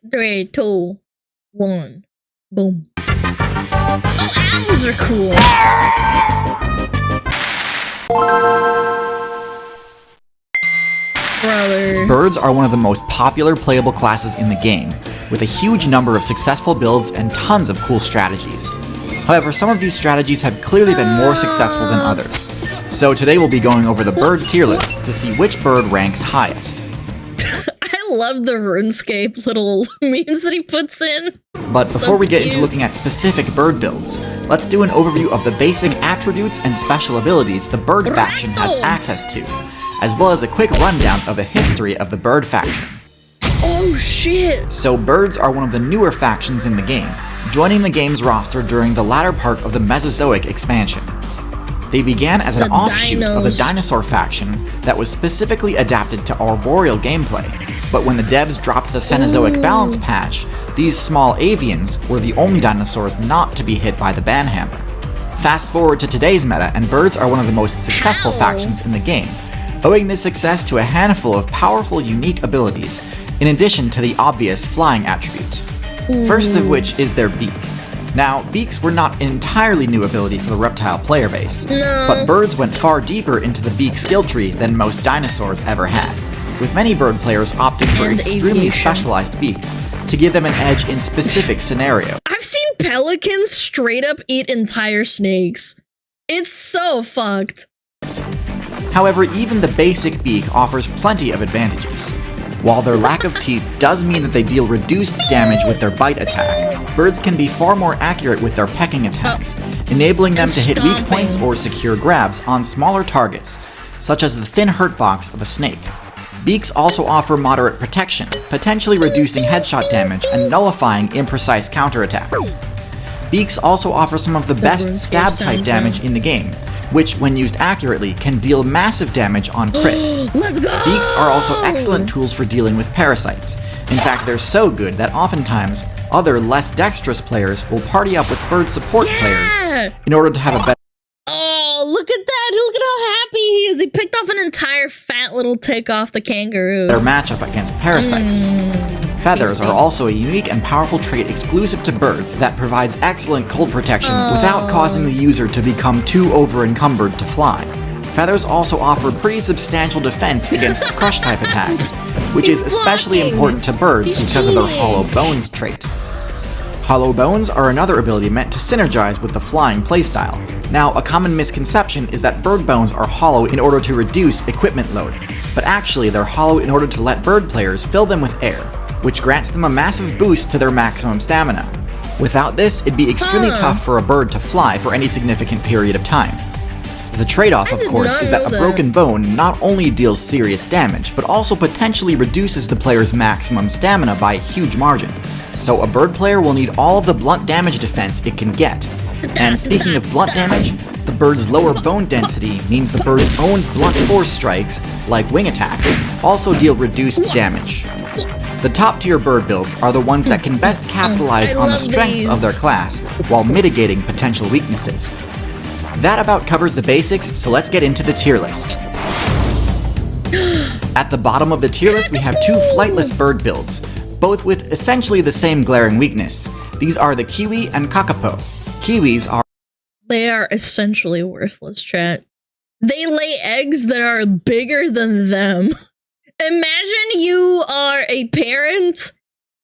Three, two, one, boom. Oh, owls are cool. Brother. Birds are one of the most popular playable classes in the game, with a huge number of successful builds and tons of cool strategies. However, some of these strategies have clearly been more successful than others. So today we'll be going over the bird tier list to see which bird ranks highest. I love the RuneScape little memes that he puts in. But before we get into looking at specific bird builds, let's do an overview of the basic attributes and special abilities the bird faction has access to, as well as a quick rundown of the history of the bird faction. Oh shit! So birds are one of the newer factions in the game, joining the game's roster during the latter part of the Mesozoic expansion. They began as an offshoot of the dinosaur faction that was specifically adapted to arboreal gameplay, but when the devs dropped the Cenozoic balance patch, these small avians were the only dinosaurs not to be hit by the banhammer. Fast forward to today's meta, and birds are one of the most successful factions in the game, owing this success to a handful of powerful, unique abilities, in addition to the obvious flying attribute. First of which is their beak. Now, beaks were not an entirely new ability for the reptile player base, but birds went far deeper into the beak skill tree than most dinosaurs ever had, with many bird players opting for extremely specialized beaks to give them an edge in specific scenarios. I've seen pelicans straight up eat entire snakes. It's so fucked. However, even the basic beak offers plenty of advantages. While their lack of teeth does mean that they deal reduced damage with their bite attack, birds can be far more accurate with their pecking attacks, enabling them to hit weak points or secure grabs on smaller targets, such as the thin hurt box of a snake. Beaks also offer moderate protection, potentially reducing headshot damage and nullifying imprecise counterattacks. Beaks also offer some of the best stab-type damage in the game, which, when used accurately, can deal massive damage on crit. Let's go! Beaks are also excellent tools for dealing with parasites. In fact, they're so good that oftentimes, other less dexterous players will party up with bird support players in order to have a better— Oh, look at that! Look at how happy he is! He picked off an entire fat little tick off the kangaroo. their matchup against parasites. Feathers are also a unique and powerful trait exclusive to birds that provides excellent cold protection without causing the user to become too over-encumbered to fly. Feathers also offer pretty substantial defense against crush-type attacks, which is especially important to birds because of their hollow bones trait. Hollow bones are another ability meant to synergize with the flying playstyle. Now, a common misconception is that bird bones are hollow in order to reduce equipment load, but actually they're hollow in order to let bird players fill them with air, which grants them a massive boost to their maximum stamina. Without this, it'd be extremely tough for a bird to fly for any significant period of time. The trade-off, of course, is that a broken bone not only deals serious damage, but also potentially reduces the player's maximum stamina by a huge margin. So a bird player will need all of the blunt damage defense it can get. And speaking of blunt damage, the bird's lower bone density means the bird's own blunt force strikes, like wing attacks, also deal reduced damage. The top-tier bird builds are the ones that can best capitalize on the strengths of their class while mitigating potential weaknesses. That about covers the basics, so let's get into the tier list. At the bottom of the tier list, we have two flightless bird builds, both with essentially the same glaring weakness. These are the kiwi and kakapo. Kiwis are— They are essentially worthless, chat. They lay eggs that are bigger than them. Imagine you are a parent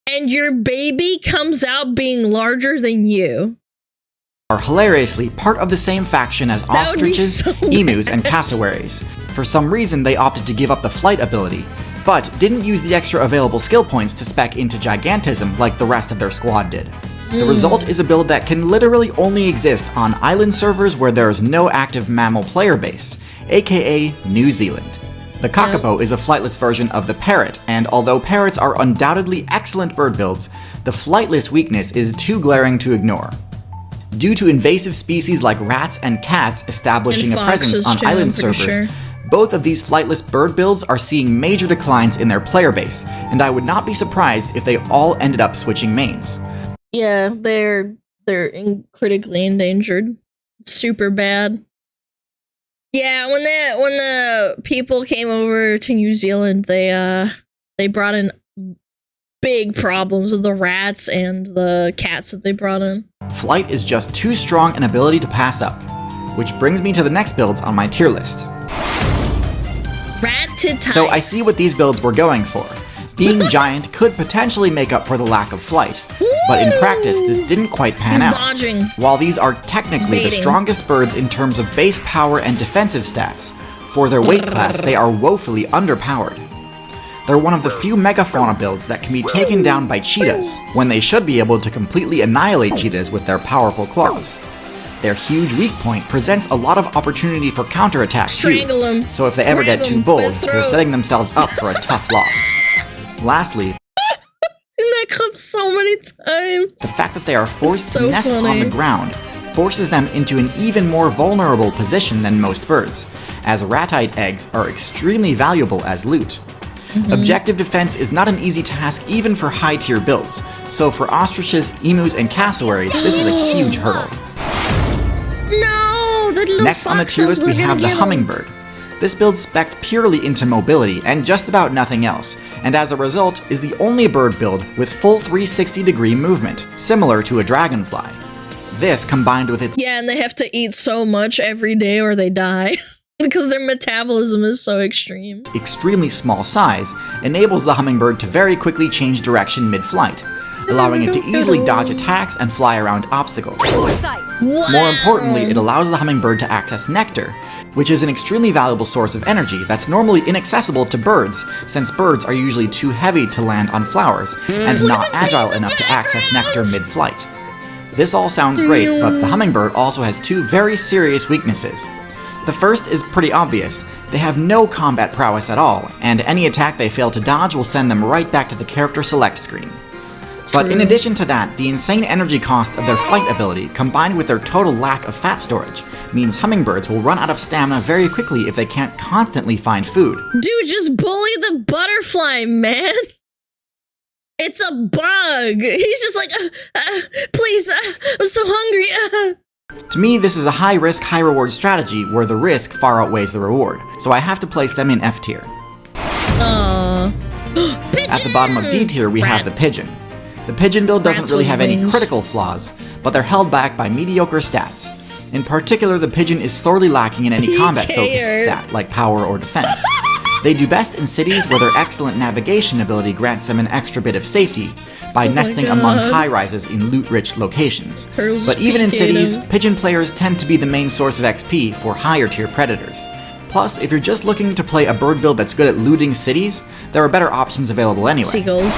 and your baby comes out being larger than you. Are hilariously part of the same faction as ostriches, so emus, and cassowaries. For some reason, they opted to give up the flight ability, but didn't use the extra available skill points to spec into gigantism like the rest of their squad did. The result is a build that can literally only exist on island servers where there is no active mammal player base, aka New Zealand. The kakapo is a flightless version of the parrot, and although parrots are undoubtedly excellent bird builds, the flightless weakness is too glaring to ignore. Due to invasive species like rats and cats establishing a presence on island servers, both of these flightless bird builds are seeing major declines in their player base, and I would not be surprised if they all ended up switching mains. Yeah, they're critically endangered. Super bad. Yeah, when the people came over to New Zealand, they brought in big problems with the rats and the cats that they brought in. Flight is just too strong an ability to pass up, which brings me to the next builds on my tier list. So I see what these builds were going for. Being giant could potentially make up for the lack of flight, but in practice this didn't quite pan out. Dodging. While these are technically the strongest birds in terms of base power and defensive stats, for their weight class they are woefully underpowered. They're one of the few megafauna builds that can be taken down by cheetahs, when they should be able to completely annihilate cheetahs with their powerful claws. Their huge weak point presents a lot of opportunity for counterattack too, so if they ever get too bold, they're setting themselves up for a tough loss. Lastly, seen that clip so many times. The fact that they are forced to nest on the ground forces them into an even more vulnerable position than most birds, as ratite eggs are extremely valuable as loot. Objective defense is not an easy task even for high-tier builds, so for ostriches, emus, and cassowaries, this is a huge hurdle. No, that little Next on the tier list we have the Hummingbird. This build spec'd purely into mobility and just about nothing else, and as a result is the only bird build with full 360-degree movement, similar to a dragonfly. This combined with its and they have to eat so much every day or they die. Because their metabolism is so extreme. Extremely small size enables the hummingbird to very quickly change direction mid-flight, allowing it to easily dodge attacks and fly around obstacles. More importantly, it allows the hummingbird to access nectar, which is an extremely valuable source of energy that's normally inaccessible to birds, since birds are usually too heavy to land on flowers and not agile enough to access nectar mid-flight. This all sounds great, but the hummingbird also has two very serious weaknesses. The first is pretty obvious. They have no combat prowess at all, and any attack they fail to dodge will send them right back to the character select screen. But in addition to that, the insane energy cost of their flight ability, combined with their total lack of fat storage, means hummingbirds will run out of stamina very quickly if they can't constantly find food. Dude, just bully the butterfly, man! It's a bug! He's just like, please, I'm so hungry, To me, this is a high-risk, high-reward strategy where the risk far outweighs the reward, so I have to place them in F tier. At the bottom of D tier, we have the pigeon. The pigeon build doesn't really have any critical flaws, but they're held back by mediocre stats. In particular, the pigeon is sorely lacking in any combat-focused stat, like power or defense. They do best in cities where their excellent navigation ability grants them an extra bit of safety, by nesting among high-rises in loot-rich locations. But even in cities, pigeon players tend to be the main source of XP for higher-tier predators. Plus, if you're just looking to play a bird build that's good at looting cities, there are better options available anyway. Seagulls.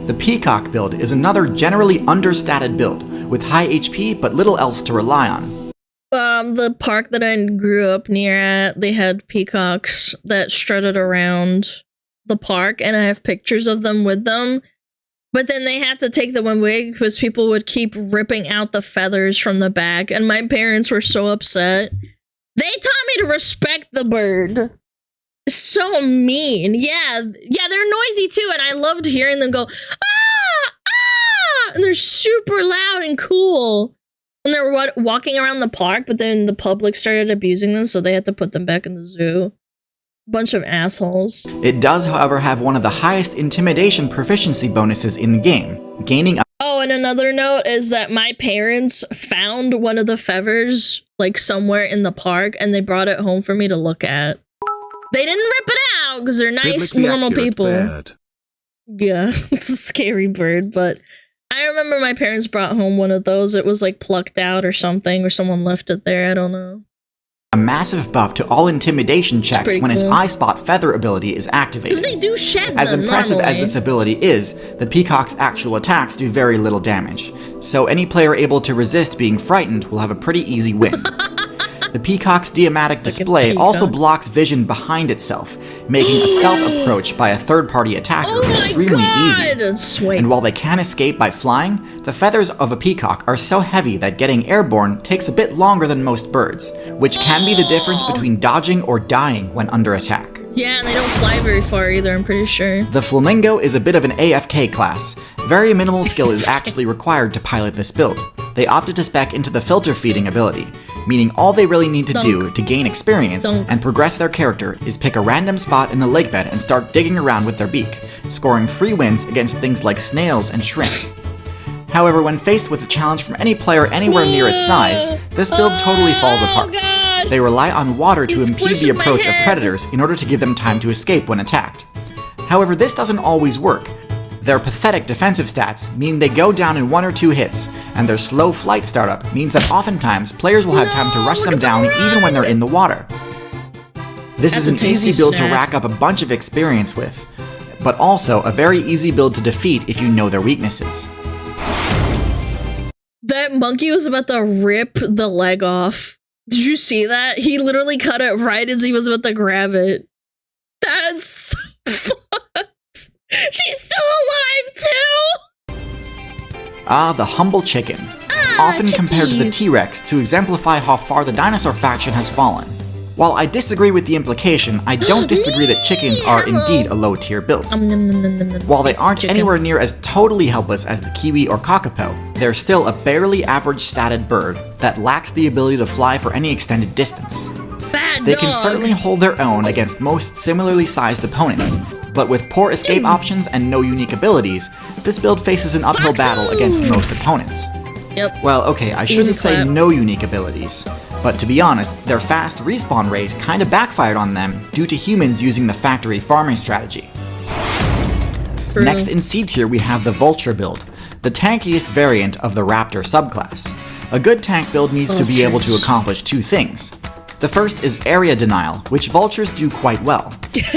The peacock build is another generally understated build, with high HP but little else to rely on. The park that I grew up near at, they had peacocks that strutted around the park, and I have pictures of them with them, but then they had to take them away because people would keep ripping out the feathers from the back, and my parents were so upset. They taught me to respect the bird. So mean. Yeah, they're noisy too, and I loved hearing them go, and they're super loud and cool. And they were walking around the park, but then the public started abusing them, so they had to put them back in the zoo. Bunch of assholes. It does, however, have one of the highest intimidation proficiency bonuses in the game, gaining Oh, and another note is that my parents found one of the feathers, like, somewhere in the park, and they brought it home for me to look at. They didn't rip it out, because they're nice, normal people. Bird. Yeah, it's a scary bird, but I remember my parents brought home one of those. It was, like, plucked out or something, or someone left it there, I don't know. A massive buff to all intimidation checks when its Eye Spot feather ability is activated. Because they do shed As impressive normally. as this ability is, the peacock's actual attacks do very little damage, so any player able to resist being frightened will have a pretty easy win. The peacock's diamatic display also blocks vision behind itself, making a stealth approach by a third-party attacker extremely easy. Sweet. And while they can escape by flying, the feathers of a peacock are so heavy that getting airborne takes a bit longer than most birds, which can be the difference between dodging or dying when under attack. Yeah, and they don't fly very far either, I'm pretty sure. The flamingo is a bit of an AFK class. Very minimal skill is actually required to pilot this build. They opted to spec into the filter feeding ability, meaning all they really need to do Dunk. to gain experience Dunk. and progress their character is pick a random spot in the lake bed and start digging around with their beak, scoring free wins against things like snails and shrimp. However, when faced with a challenge from any player anywhere near its size, this build totally falls apart. God. They rely on water to He's impede the squishing my approach of head. predators in order to give them time to escape when attacked. However, this doesn't always work. Their pathetic defensive stats mean they go down in 1 or 2 hits, and their slow flight startup means that oftentimes players will have time to rush them down even when they're in the water. This That's is a an easy tasty build to snack. rack up a bunch of experience with, but also a very easy build to defeat if you know their weaknesses. That monkey was about to rip the leg off. Did you see that? He literally cut it right as he was about to grab it. That's so fucked. She's still alive too! Ah, the humble chicken. Often compared to the T-Rex to exemplify how far the dinosaur faction has fallen. While I disagree with the implication, I don't disagree that chickens are indeed a low-tier build. While they aren't anywhere near as totally helpless as the kiwi or kakapo, they're still a barely average statted bird that lacks the ability to fly for any extended distance. Bad They dog. can certainly hold their own against most similarly sized opponents, but with poor escape options and no unique abilities, this build faces an uphill battle against most opponents. Yep. Well, okay, I Easy shouldn't say clap. no unique abilities, but to be honest, their fast respawn rate kinda backfired on them due to humans using the factory farming strategy. True. Next in C tier we have the Vulture build, the tankiest variant of the Raptor subclass. A good tank build needs to be able to Vultures. accomplish 2 things. The first is area denial, which vultures do quite well.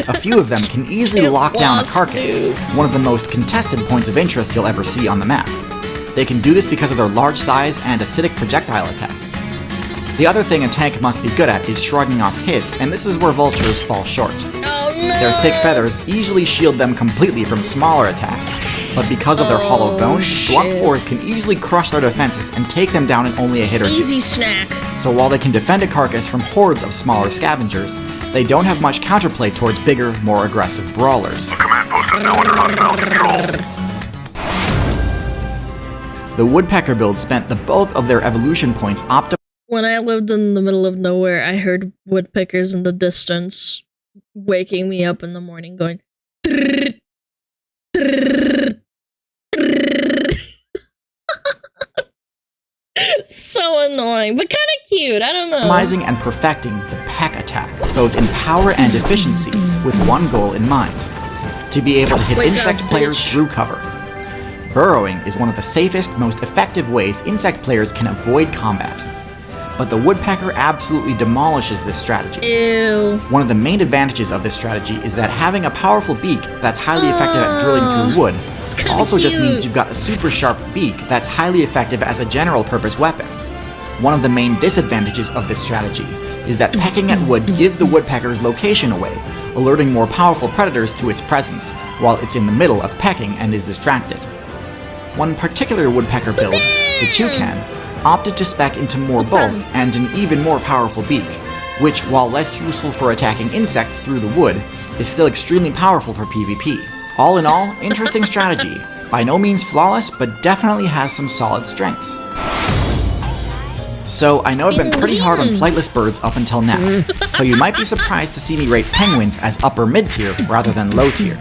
A few of them can easily It lock down a was, carcass, dude. one of the most contested points of interest you'll ever see on the map. They can do this because of their large size and acidic projectile attack. The other thing a tank must be good at is shrugging off hits, and this is where vultures fall short. Oh no! Their thick feathers easily shield them completely from smaller attacks, but because of their hollow bones, blunt shit. fours can easily crush their defenses and take them down in only a hit or two. Easy snack. So while they can defend a carcass from hordes of smaller scavengers, they don't have much counterplay towards bigger, more aggressive brawlers. Command post is now under hostile control. The woodpecker build spent the bulk of their evolution points optimizing When I lived in the middle of nowhere, I heard woodpeckers in the distance waking me up in the morning going, "Trrrr, trrrr, trrrr." So annoying, but kind of cute. I don't know. and perfecting the peck attack, both in power and efficiency, with one goal in mind: to be able to hit Wake up, insect players bitch. through cover. Burrowing is one of the safest, most effective ways insect players can avoid combat. But the woodpecker absolutely demolishes this strategy. Ew. One of the main advantages of this strategy is that having a powerful beak that's highly effective at drilling through wood It's kinda also just means cute. you've got a super sharp beak that's highly effective as a general purpose weapon. One of the main disadvantages of this strategy is that pecking at wood gives the woodpecker's location away, alerting more powerful predators to its presence, while it's in the middle of pecking and is distracted. One particular woodpecker build, the toucan, opted to spec into more bulk and an even more powerful beak, which, while less useful for attacking insects through the wood, is still extremely powerful for PvP. All in all, interesting strategy. By no means flawless, but definitely has some solid strengths. So, I know I've been pretty hard on flightless birds up until now, so you might be surprised to see me rate penguins as upper mid-tier rather than low tier.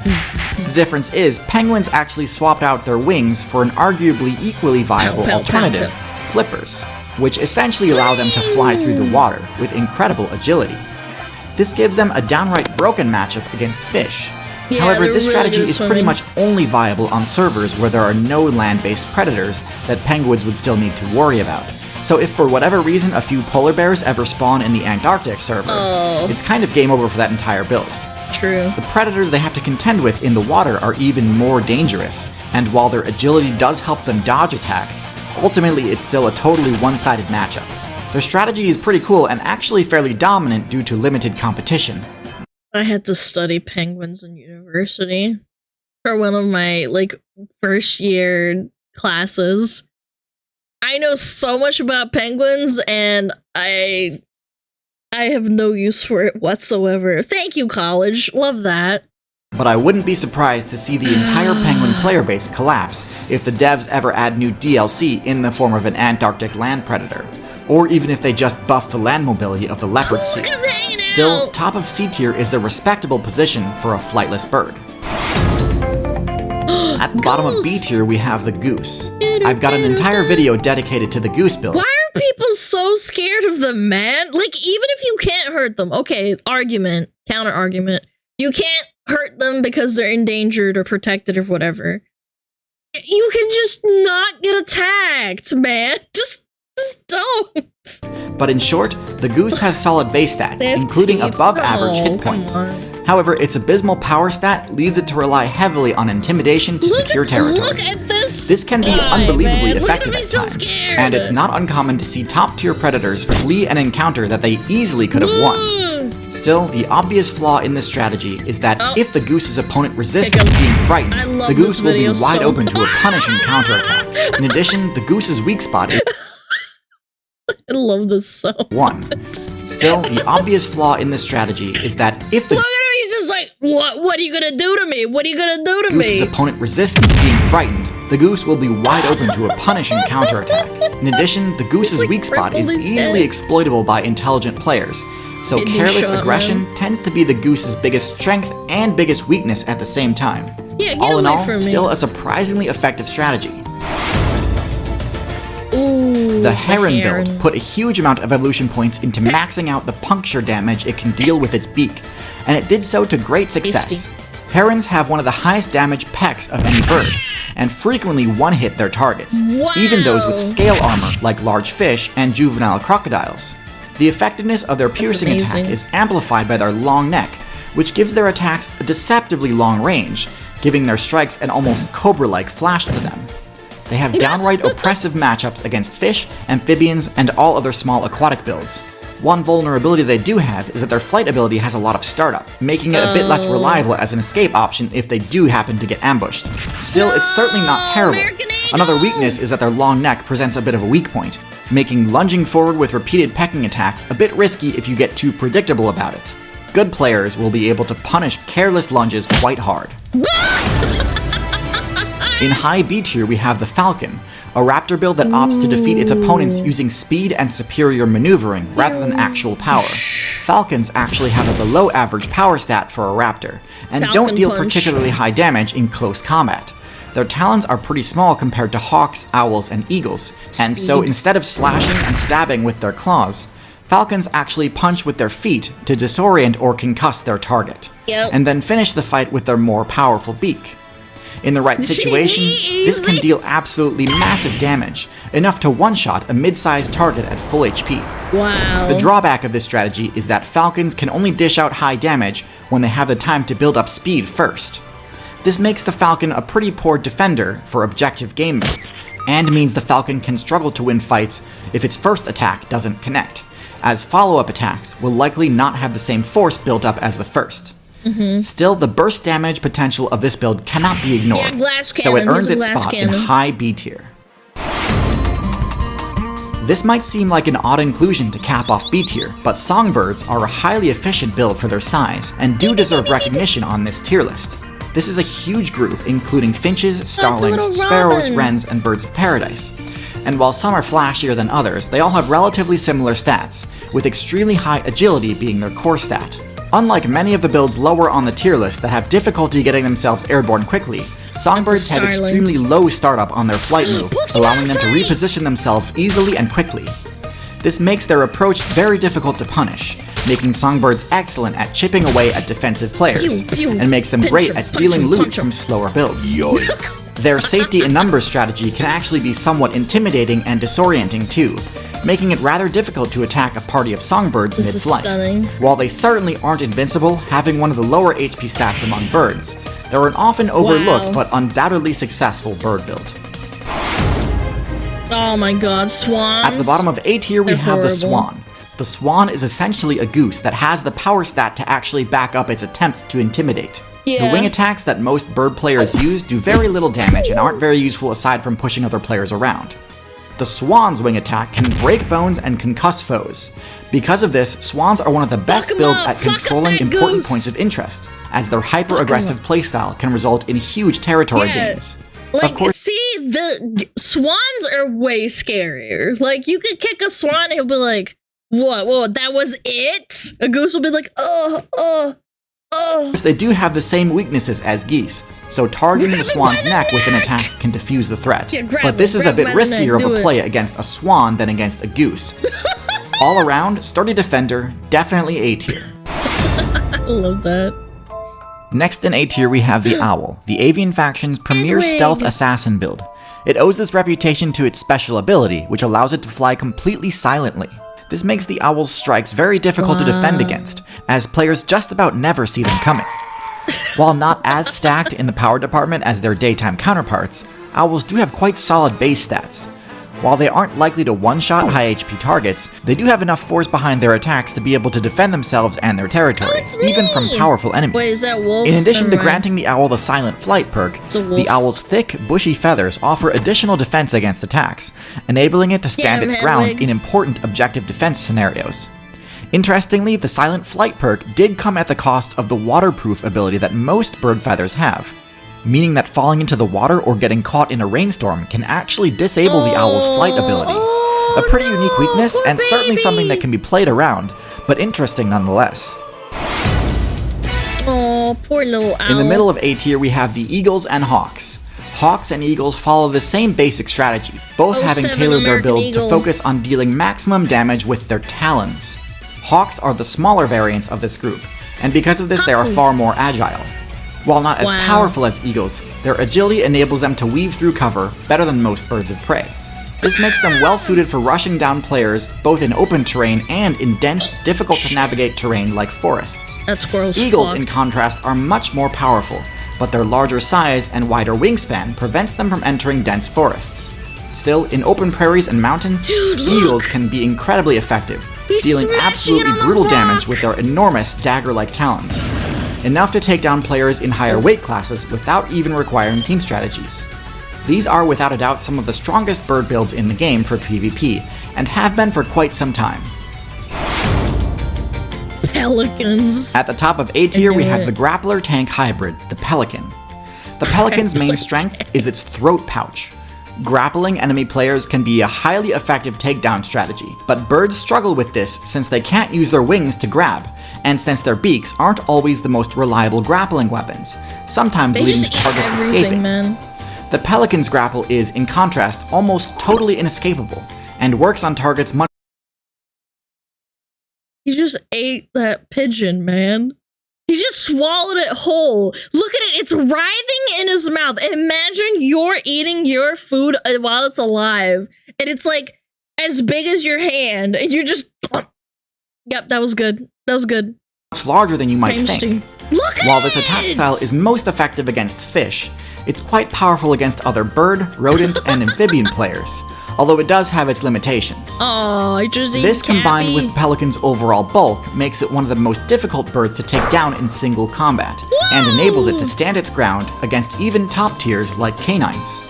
The difference is, penguins actually swapped out their wings for an arguably equally viable Pow, pow, alternative, flippers, which essentially allow them to fly through the water with incredible agility. This gives them a downright broken matchup against fish. Yeah, However, they're this really strategy good is at pretty swimming. much only viable on servers where there are no land-based predators that penguins would still need to worry about. So if for whatever reason a few polar bears ever spawn in the Antarctic server, it's kind of game over for that entire build. True. The predators they have to contend with in the water are even more dangerous, and while their agility does help them dodge attacks, ultimately it's still a totally one-sided matchup. Their strategy is pretty cool and actually fairly dominant due to limited competition. I had to study penguins in university for one of my first year classes. I know so much about penguins and I have no use for it whatsoever. Thank you, college. Love that. But I wouldn't be surprised to see the entire penguin player base collapse if the devs ever add new DLC in the form of an Antarctic land predator. or even if they just buff the land mobility of the leopard seal. Look, I'm hanging Still, out. top of C tier is a respectable position for a flightless bird. At the bottom of B tier, we have the goose. I've got an entire video dedicated to the goose build. Why are people so scared of them, man? Like, even if you can't hurt them, okay, argument, counter argument, you can't hurt them because they're endangered or protected or whatever. You can just not get attacked, man. Just don't. But in short, the goose has solid base stats, They have including teeth. above average Oh, hit points. come on. However, its abysmal power stat leads it to rely heavily on intimidation to secure territory. Look at this. This can be guy, unbelievably man. effective Look at at me, so times, scared. and it's not uncommon to see top-tier predators flee an encounter that they easily could have won. Still, the obvious flaw in this strategy is that if the goose's opponent resists Pick 'em. being frightened, I love the goose this will be video wide so open to a punishing counterattack. In addition, the goose's weak spot is I love this so 1. Still, the obvious flaw in this strategy is that if the Look at him, he's just like, what are you gonna do to me? What are you gonna do to goose's me? opponent resists being frightened, the goose will be wide open to a punishing counterattack. In addition, the goose's like weak spot is crippled his easily head. exploitable by intelligent players, so Kidney careless shot, aggression tends to be the goose's biggest strength and biggest weakness at the same time. Yeah, get All in away all, from me. still a surprisingly effective strategy. Ooh, The Heron build put a huge amount of evolution points into maxing out the puncture damage it can deal with its beak, and it did so to great success. Tasty. Herons have one of the highest damage pecks of any bird, and frequently one-hit their targets, even those with Wow. scale armor like large fish and juvenile crocodiles. The effectiveness of their piercing attack amazing. is amplified by their long neck, which gives their attacks a deceptively long range, giving their strikes an almost cobra-like flash to them. They have downright oppressive matchups against fish, amphibians, and all other small aquatic builds. One vulnerability they do have is that their flight ability has a lot of startup, making it a bit less reliable as an escape option if they do happen to get ambushed. Still, it's certainly not terrible. American Eagle! Another weakness is that their long neck presents a bit of a weak point, making lunging forward with repeated pecking attacks a bit risky if you get too predictable about it. Good players will be able to punish careless lunges quite hard. In high B tier, we have the Falcon, a raptor build that opts to defeat its opponents using speed and superior maneuvering rather than actual power. Falcons actually have a below average power stat for a raptor, and Falcon don't deal punch. particularly high damage in close combat. Their talons are pretty small compared to hawks, owls, and eagles, and so instead of slashing and stabbing with their claws, falcons actually punch with their feet to disorient or concuss their target, Yep. and then finish the fight with their more powerful beak. In the right situation, this can deal absolutely massive damage, enough to one-shot a mid-sized target at full HP. Wow. The drawback of this strategy is that falcons can only dish out high damage when they have the time to build up speed first. This makes the falcon a pretty poor defender for objective game modes, and means the falcon can struggle to win fights if its first attack doesn't connect, as follow-up attacks will likely not have the same force built up as the first. Still, the burst damage potential of this build cannot be ignored, Yeah, glass so it cannon. earns Use a its glass spot in cannon. high B tier. This might seem like an odd inclusion to cap off B tier, but songbirds are a highly efficient build for their size, and do deserve recognition on this tier list. This is a huge group, including finches, starlings, little sparrows, robin. wrens, and birds of paradise. And while some are flashier than others, they all have relatively similar stats, with extremely high agility being their core stat. Unlike many of the builds lower on the tier list that have difficulty getting themselves airborne quickly, songbirds have starling. extremely low startup on their flight move, Pokemon allowing them to fight! reposition themselves easily and quickly. This makes their approach very difficult to punish, making songbirds excellent at chipping away at defensive players, Pew, pew. and makes them Pinch great 'em, at stealing punch 'em, loot punch 'em. from slower builds. Their safety in numbers strategy can actually be somewhat intimidating and disorienting too, making it rather difficult to attack a party of songbirds This is mid-flight. stunning. While they certainly aren't invincible, having one of the lower HP stats among birds, they're an often overlooked Wow. but undoubtedly successful bird build. Oh my god, swans. At the bottom of A tier, we They're have the horrible. swan. The swan is essentially a goose that has the power stat to actually back up its attempts to intimidate. Yeah. The wing attacks that most bird players use do very little damage and aren't very useful aside from pushing other players around. The swan's wing attack can break bones and concuss foes. Because of this, swans are one of the best 'em builds up, at fuck up controlling that important goose. points of interest, as their hyper-aggressive playstyle can result in huge territory Yeah. gains. Like, Of course, see, the swans are way scarier. Like, you could kick a swan and he'll be like, what, that was it? A goose will be like, they do have the same weaknesses as geese, so targeting the swan's neck with an attack can defuse the threat. Yeah, But this is a bit riskier of a it. play against a swan than against a goose. All around, sturdy defender, definitely A tier. I love that. Next in A tier we have the Owl, the Avian faction's premier Edwig. stealth assassin build. It owes this reputation to its special ability, which allows it to fly completely silently. This makes the Owl's strikes very difficult to defend against, as players just about never see them coming. While not as stacked in the power department as their daytime counterparts, Owls do have quite solid base stats. While they aren't likely to one-shot high HP targets, they do have enough force behind their attacks to be able to defend themselves and their territory, it's me! even from powerful enemies. Wait, is that wolf? In addition to Never mind. granting the owl the silent flight perk, a wolf. the owl's thick, bushy feathers offer additional defense against attacks, enabling it to stand Damn, its ground Hedwig. in important objective defense scenarios. Interestingly, the silent flight perk did come at the cost of the waterproof ability that most bird feathers have, meaning that falling into the water or getting caught in a rainstorm can actually disable the owl's flight ability. A pretty unique weakness, poor and certainly baby. something that can be played around, but interesting nonetheless. Oh, poor little owl. In the middle of A tier, we have the Eagles and Hawks. Hawks and Eagles follow the same basic strategy, both having 07 tailored their American builds Eagle. to focus on dealing maximum damage with their talons. Hawks are the smaller variants of this group, and because of this they are Oh. far more agile. While not as Wow. powerful as eagles, their agility enables them to weave through cover better than most birds of prey. This makes them well suited for rushing down players both in open terrain and in dense, difficult to navigate terrain like forests. That squirrel's Eagles, fucked. in contrast, are much more powerful, but their larger size and wider wingspan prevents them from entering dense forests. Still, in open prairies and mountains, Dude, look! eagles can be incredibly effective, He's dealing smashing it absolutely on the brutal rock! damage with their enormous dagger-like talons. Enough to take down players in higher weight classes without even requiring team strategies. These are without a doubt some of the strongest bird builds in the game for PvP, and have been for quite some time. Pelicans. At the top of A tier, we knew have it. the Grappler tank hybrid, the Pelican. The Pelican's main Grappler strength is its throat pouch. Grappling enemy players can be a highly effective takedown strategy, but birds struggle with this since they can't use their wings to grab, and since their beaks aren't always the most reliable grappling weapons, sometimes They leading just to eat targets everything, escaping. man. The Pelican's grapple is, in contrast, almost totally inescapable, and works on targets much. He just ate that pigeon, man. He just swallowed it whole. Look at it. It's writhing in his mouth. Imagine you're eating your food while it's alive. And it's like as big as your hand. And you're just... Yep, that was good. That was good. much larger than you might Times think. two. Look at While this attack it! style is most effective against fish, it's quite powerful against other bird, rodent, and amphibian players, although it does have its limitations. Oh, I just ate This combined Cappy. with Pelican's overall bulk makes it one of the most difficult birds to take down in single combat, and enables it to stand its ground against even top tiers like canines.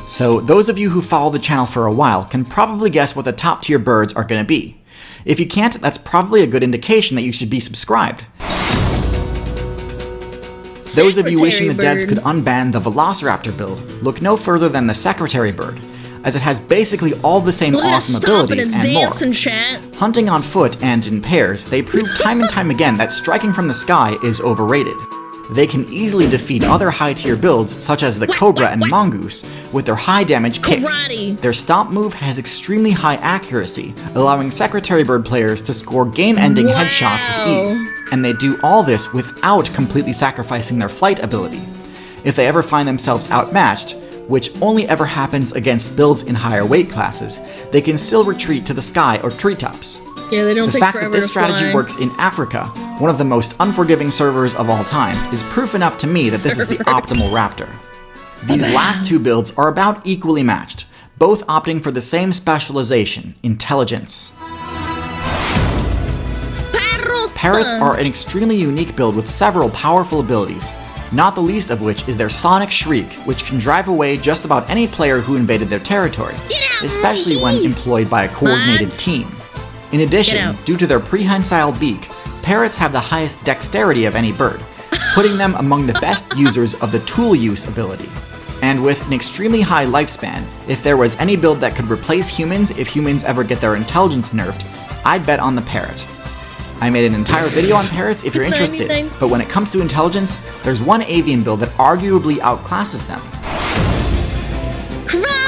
So those of you who follow the channel for a while can probably guess what the top tier birds are going to be. If you can't, that's probably a good indication that you should be subscribed. Those of you wishing the devs could unban the Velociraptor build, look no further than the Secretary bird, as it has basically all the same Look at it awesome stop and abilities it's and more. dancing, chat. Hunting on foot and in pairs, they prove time and time again that striking from the sky is overrated. They can easily defeat other high-tier builds such as the Cobra and Mongoose with their high damage kicks. Karate. Their stomp move has extremely high accuracy, allowing Secretary Bird players to score game-ending Wow. headshots with ease. And they do all this without completely sacrificing their flight ability. If they ever find themselves outmatched, which only ever happens against builds in higher weight classes, they can still retreat to the sky or treetops. Yeah, they don't The take fact that forever this to strategy fly. works in Africa, one of the most unforgiving servers of all time, is proof enough to me that this is the Servers. optimal Raptor. These last two builds are about equally matched, both opting for the same specialization, intelligence. Parrots are an extremely unique build with several powerful abilities, not the least of which is their Sonic Shriek, which can drive away just about any player who invaded their territory, Get out, especially when monkey! employed by a coordinated What? team. In Get addition, out. due to their prehensile beak, parrots have the highest dexterity of any bird, putting them among the best users of the tool use ability. And with an extremely high lifespan, if there was any build that could replace humans if humans ever get their intelligence nerfed, I'd bet on the parrot. I made an entire video on parrots if you're interested, but when it comes to intelligence, there's one avian build that arguably outclasses them.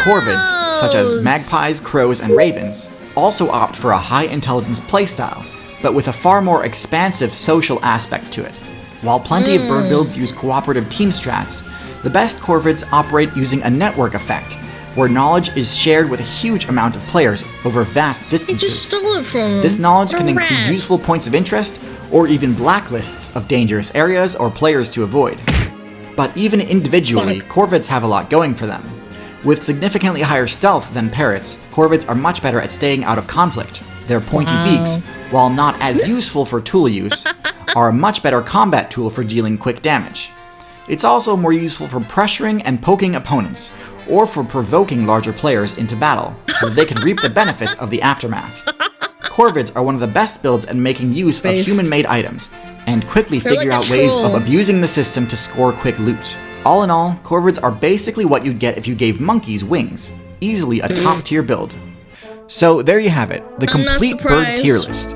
Corvids, such as magpies, crows, and ravens, also opt for a high intelligence playstyle, but with a far more expansive social aspect to it. While plenty of bird builds use cooperative team strats, the best corvids operate using a network effect, where knowledge is shared with a huge amount of players over vast distances. They just stole it from him. This knowledge What a can include rat. useful points of interest, or even blacklists of dangerous areas or players to avoid. But even individually, corvids have a lot going for them. With significantly higher stealth than parrots, corvids are much better at staying out of conflict. Their pointy beaks, while not as useful for tool use, are a much better combat tool for dealing quick damage. It's also more useful for pressuring and poking opponents, or for provoking larger players into battle, so that they can reap the benefits of the aftermath. Corvids are one of the best builds at making use of human-made items, and quickly figure out ways of abusing the system to score quick loot. All in all, corvids are basically what you'd get if you gave monkeys wings. Easily a top-tier build. So there you have it, the complete bird tier list.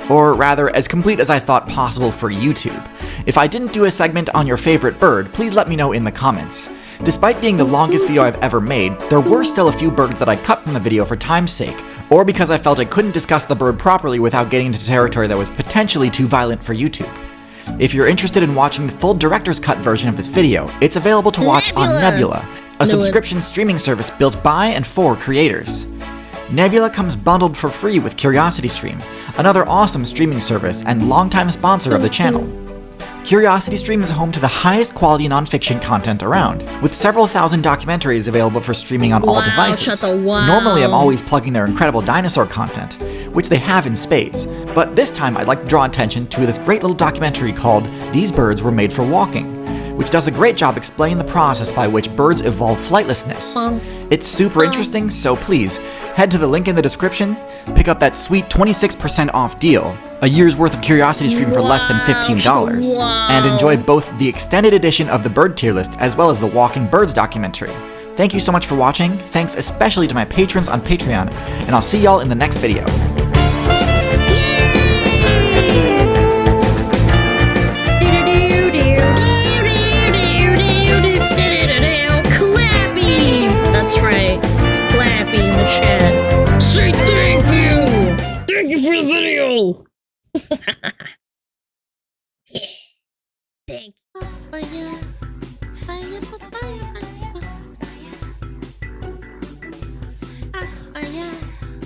Or rather, as complete as I thought possible for YouTube. If I didn't do a segment on your favorite bird, please let me know in the comments. Despite being the longest video I've ever made, there were still a few birds that I cut from the video for time's sake, or because I felt I couldn't discuss the bird properly without getting into territory that was potentially too violent for YouTube. If you're interested in watching the full director's cut version of this video, it's available to watch on Nebula, a subscription streaming service built by and for creators. Nebula comes bundled for free with CuriosityStream, another awesome streaming service and longtime sponsor of the channel. CuriosityStream is home to the highest quality nonfiction content around, with several thousand documentaries available for streaming on all devices. Normally I'm always plugging their incredible dinosaur content, which they have in spades, but this time I'd like to draw attention to this great little documentary called These Birds Were Made for Walking, which does a great job explaining the process by which birds evolve flightlessness. It's super interesting, so please, head to the link in the description, pick up that sweet 26% off deal, a year's worth of CuriosityStream for less than $15, and enjoy both the extended edition of the bird tier list as well as the Walking Birds documentary. Thank you so much for watching, thanks especially to my patrons on Patreon, and I'll see y'all in the next video. That's right, Clappy in the chat. Say thank you! Thank you for the video! Yeah. Thank you.